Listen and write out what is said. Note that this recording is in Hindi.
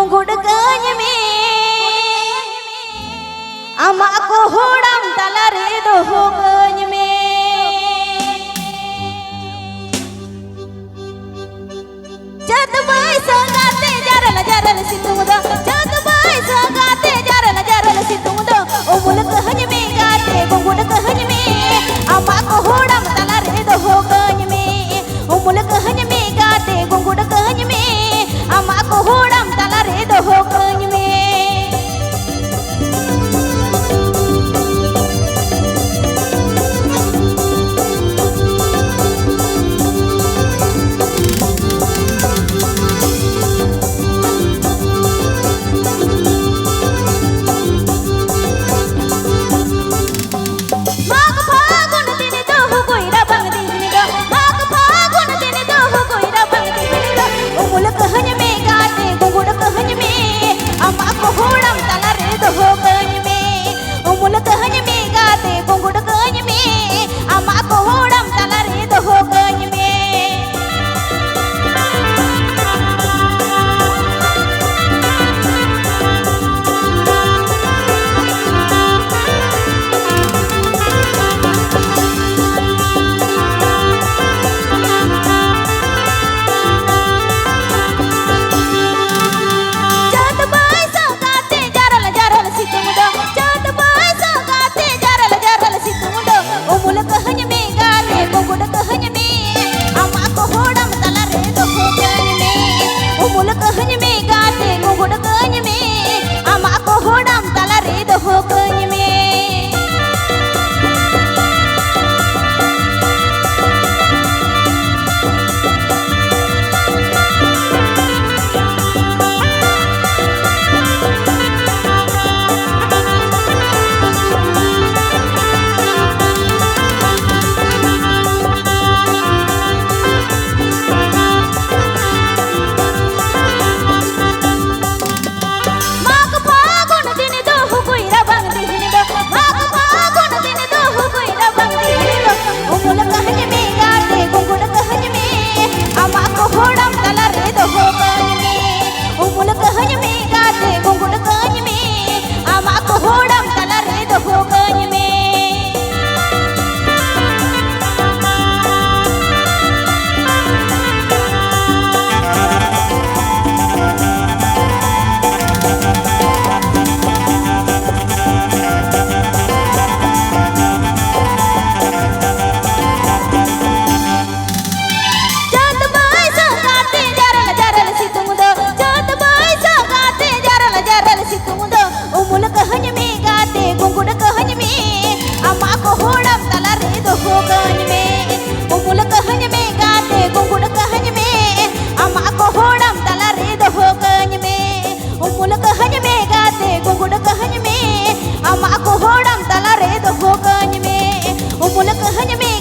गुड़गंज में अमा को होड़म तलरे दो होगंज में जद बाई संगाते जरल जरल सितुमदा जद बाई संगाते जरल जरल सितुमदा ओ मुल्क हज में गाते गुड़गंज में अमा को होड़म तलरे दो होगंज में ओ मुल्क हज में गाते गुड़गंज में अमा को होड़म तलरे दो होगंज में मुल्क हज में